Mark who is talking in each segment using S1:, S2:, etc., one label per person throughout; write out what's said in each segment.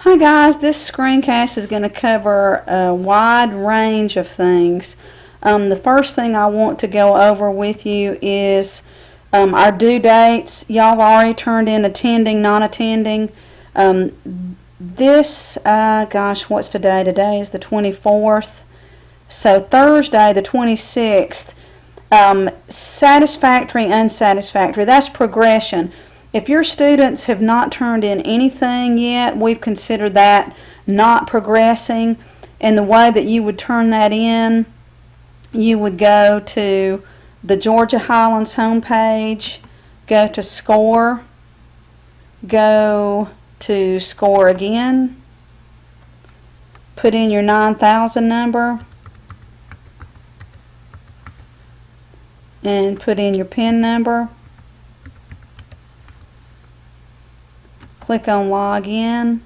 S1: Hi guys, this screencast is going to cover a wide range of things. The first thing I want to go over with you is our due dates. Y'all have already turned in attending, non-attending. What's today? Today is the 24th. So Thursday, the 26th, satisfactory, unsatisfactory, that's progression. If your students have not turned in anything yet, we've considered that not progressing. And the way that you would turn that in, you would go to the Georgia Highlands homepage, go to score, go to score again, put in your 9,000 number, and put in your PIN number. Click on Login,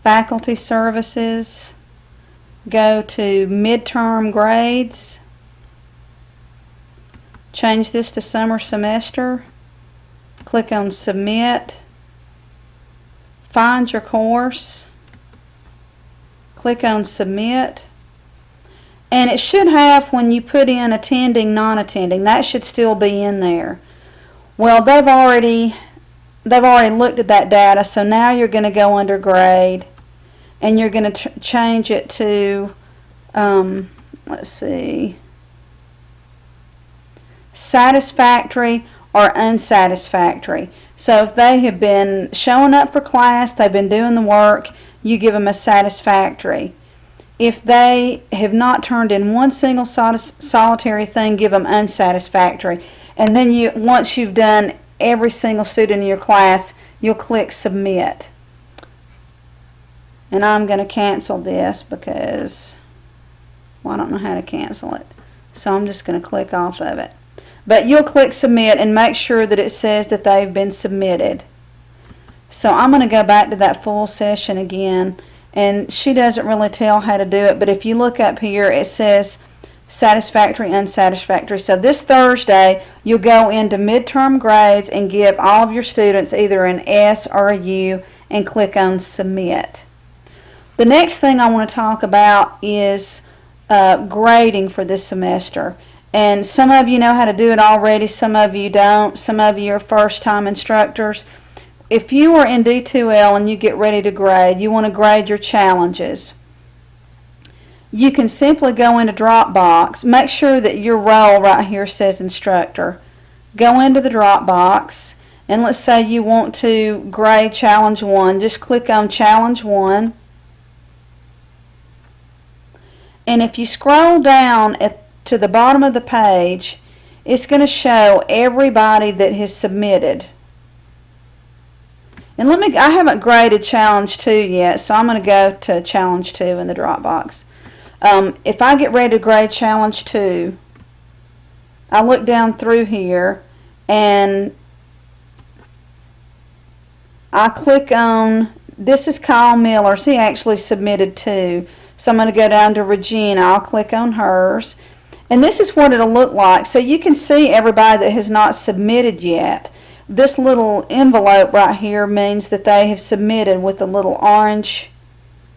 S1: Faculty Services, go to Midterm Grades, change this to Summer Semester, click on Submit, find your course, click on Submit, and it should have, when you put in attending, non-attending, that should still be in there. Well, they've already looked at that data, so now you're going to go under grade and you're going to change it to let's see, satisfactory or unsatisfactory. So if they have been showing up for class, they've been doing the work, you give them a satisfactory. If they have not turned in one single solitary thing, give them unsatisfactory. And then once you've done every single student in your class, you'll click Submit. And I'm going to cancel this because, well, I don't know how to cancel it. So I'm just going to click off of it. But you'll click Submit and make sure that it says that they've been submitted. So I'm going to go back to that full session again. And she doesn't really tell how to do it, but if you look up here, it says satisfactory, unsatisfactory. So this Thursday, you'll go into midterm grades and give all of your students either an S or a U and click on Submit. The next thing I want to talk about is grading for this semester. And some of you know how to do it already, some of you don't. Some of you are first-time instructors. If you are in D2L and you get ready to grade, you want to grade your challenges. You can simply go into Dropbox. Make sure that your role right here says instructor. Go into the Dropbox, and let's say you want to grade challenge 1. Just click on challenge 1. And if you scroll down to the bottom of the page, it's going to show everybody that has submitted. And I haven't graded challenge 2 yet, so I'm going to go to challenge 2 in the Dropbox. If I get ready to grade challenge 2, I look down through here and I click on, this is Kyle Miller's. He actually submitted 2. So I'm going to go down to Regina. I'll click on hers. And this is what it'll look like. So you can see everybody that has not submitted yet. This little envelope right here means that they have submitted with a little orange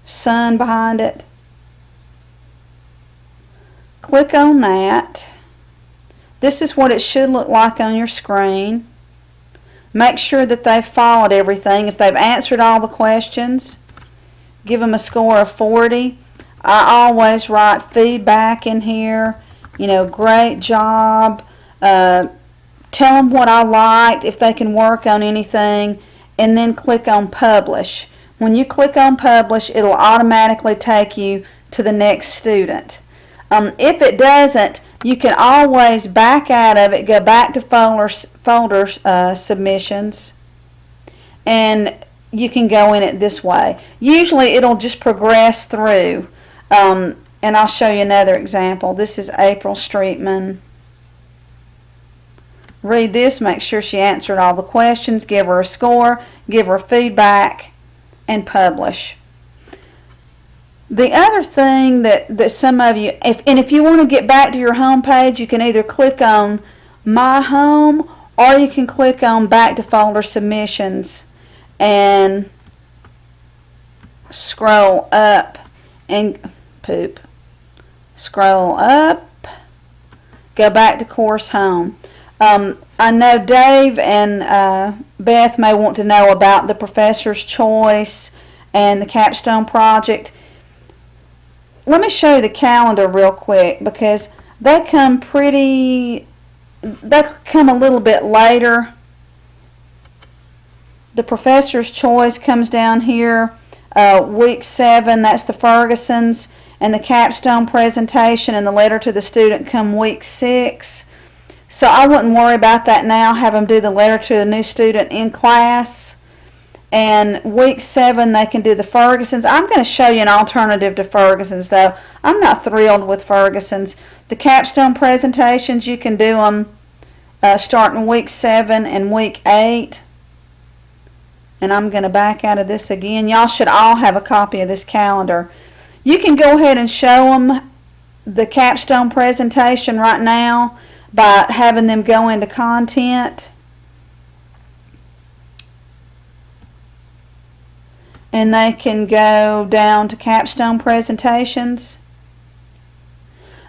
S1: sun behind it. Click on that. This is what it should look like on your screen. Make sure that they've followed everything. If they've answered all the questions, give them a score of 40. I always write feedback in here. You know, great job. Tell them what I liked, if they can work on anything, and then click on Publish. When you click on Publish, it'll automatically take you to the next student. If it doesn't, you can always back out of it, go back to folders submissions, and you can go in it this way. Usually it'll just progress through, and I'll show you another example. This is April Streetman. Read this, make sure she answered all the questions, give her a score, give her feedback, and publish. The other thing that some of you, if you want to get back to your home page, you can either click on My Home or you can click on Back to Folder Submissions, and scroll up and scroll up, go back to course home. I know Dave and Beth may want to know about the professor's choice and the capstone project. Let me show you the calendar real quick, because they come a little bit later. The professor's choice comes down here, week 7, that's the Fergusons, and the capstone presentation and the letter to the student come week 6. So I wouldn't worry about that now. Have them do the letter to the new student in class. And week 7 they can do the Fergusons. I'm going to show you an alternative to Fergusons, though. I'm not thrilled with Fergusons. The capstone presentations, you can do them starting week 7 and week 8. And I'm going to back out of this again. Y'all should all have a copy of this calendar. You can go ahead and show them the capstone presentation right now by having them go into content. And they can go down to capstone presentations.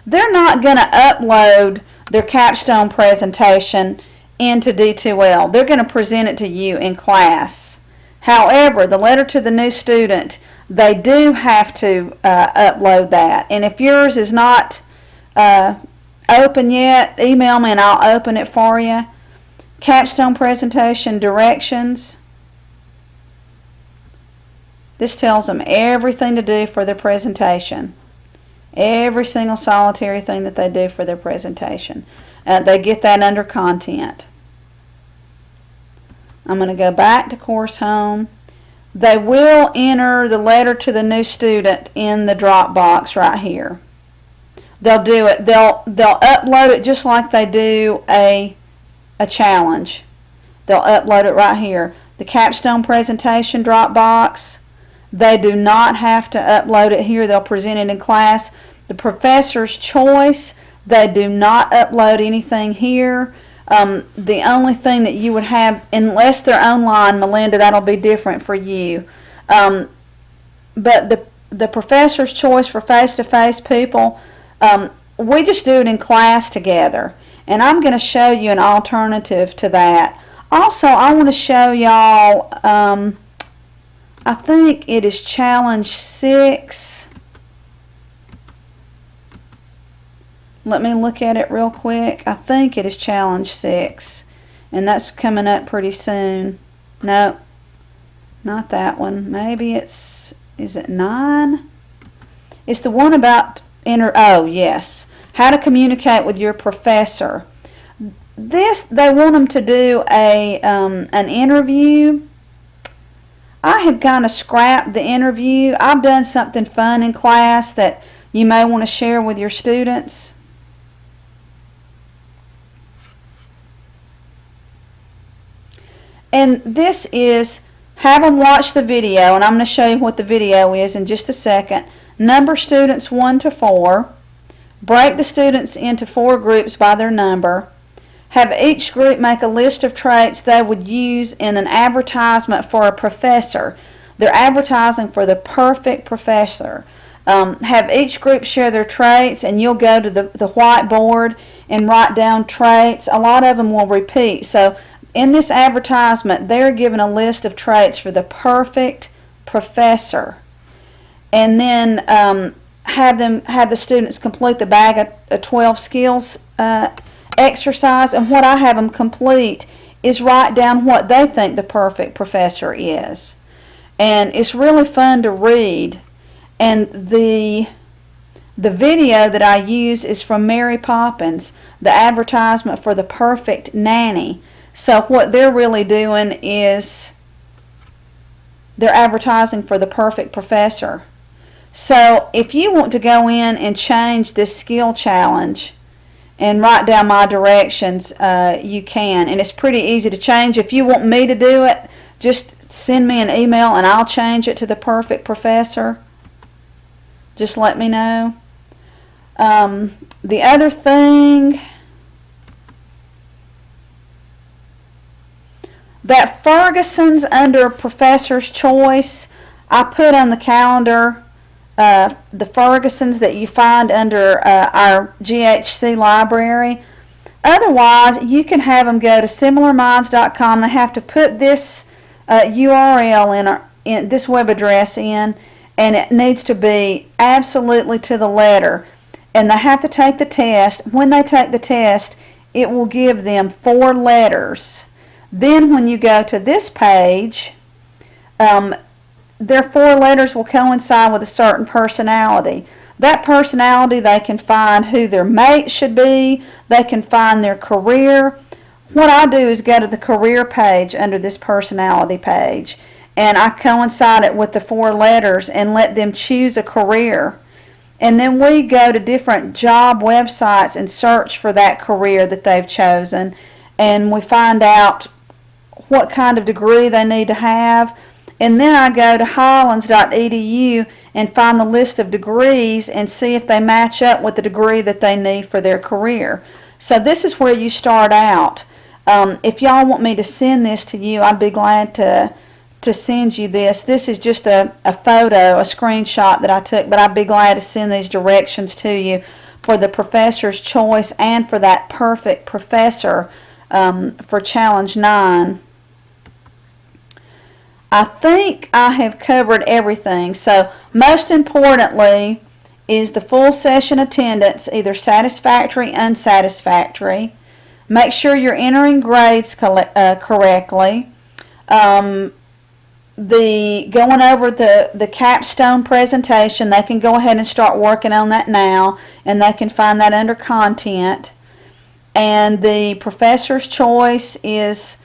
S1: They're not going to upload their capstone presentation into D2L. They're going to present it to you in class. However, the letter to the new student, they do have to upload that. And if yours is not open yet, email me and I'll open it for you. Capstone presentation directions. This tells them everything to do for their presentation. Every single solitary thing that they do for their presentation. They get that under content. I'm going to go back to course home. They will enter the letter to the new student in the Dropbox right here. They'll do it. They'll upload it just like they do a challenge. They'll upload it right here. The capstone presentation Dropbox. They do not have to upload it here. They'll present it in class. The professor's choice, they do not upload anything here. The only thing that you would have, unless they're online, Melinda, that'll be different for you. But the professor's choice for face-to-face people, we just do it in class together. And I'm going to show you an alternative to that. Also, I want to show y'all, I think it is challenge 6. Let me look at it real quick. I think it is challenge 6. And that's coming up pretty soon. No, not that one. Maybe is it 9? It's the one about, oh yes, how to communicate with your professor. This, they want them to do an interview. I have kind of scrapped the interview. I've done something fun in class that you may want to share with your students. And this is, have them watch the video, and I'm going to show you what the video is in just a second. Number students 1 to 4. Break the students into 4 groups by their number. Have each group make a list of traits they would use in an advertisement for a professor. They're advertising for the perfect professor. Have each group share their traits, and you'll go to the whiteboard and write down traits. A lot of them will repeat. So in this advertisement, they're given a list of traits for the perfect professor. And then have the students complete the bag of 12 skills exercise, and what I have them complete is write down what they think the perfect professor is. And it's really fun to read. And the video that I use is from Mary Poppins, the advertisement for the perfect nanny. So what they're really doing is they're advertising for the perfect professor. So if you want to go in and change this skill challenge and write down my directions, you can. And it's pretty easy to change. If you want me to do it, just send me an email and I'll change it to the perfect professor. Just let me know. The other thing, that Ferguson's under professor's choice, I put on the calendar the Fergusons that you find under our GHC library. Otherwise, you can have them go to similarminds.com. They have to put this URL in this web address in, and it needs to be absolutely to the letter. And they have to take the test. When they take the test, it will give them 4 letters. Then when you go to this page, their 4 letters will coincide with a certain personality. That personality, they can find who their mate should be. They can find their career. What I do is go to the career page under this personality page, and I coincide it with the 4 letters and let them choose a career. And then we go to different job websites and search for that career that they've chosen, and we find out what kind of degree they need to have. And then I go to highlands.edu and find the list of degrees and see if they match up with the degree that they need for their career. So this is where you start out. If y'all want me to send this to you, I'd be glad to send you this. This is just a photo, a screenshot that I took, but I'd be glad to send these directions to you for the professor's choice and for that perfect professor for Challenge 9. I think I have covered everything. So most importantly is the full session attendance, either satisfactory, unsatisfactory. Make sure you're entering grades correctly. Going over the capstone presentation, they can go ahead and start working on that now, and they can find that under content. And the professor's choice is,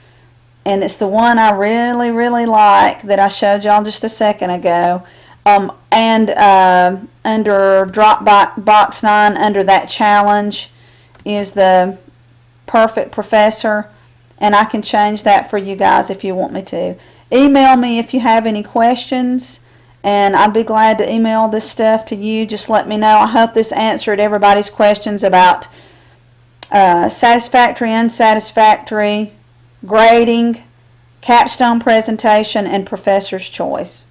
S1: and it's the one I really, really like that I showed y'all just a second ago. And under Dropbox 9, under that challenge, is the perfect professor. And I can change that for you guys if you want me to. Email me if you have any questions, and I'd be glad to email this stuff to you. Just let me know. I hope this answered everybody's questions about satisfactory, unsatisfactory, grading, capstone presentation, and professor's choice.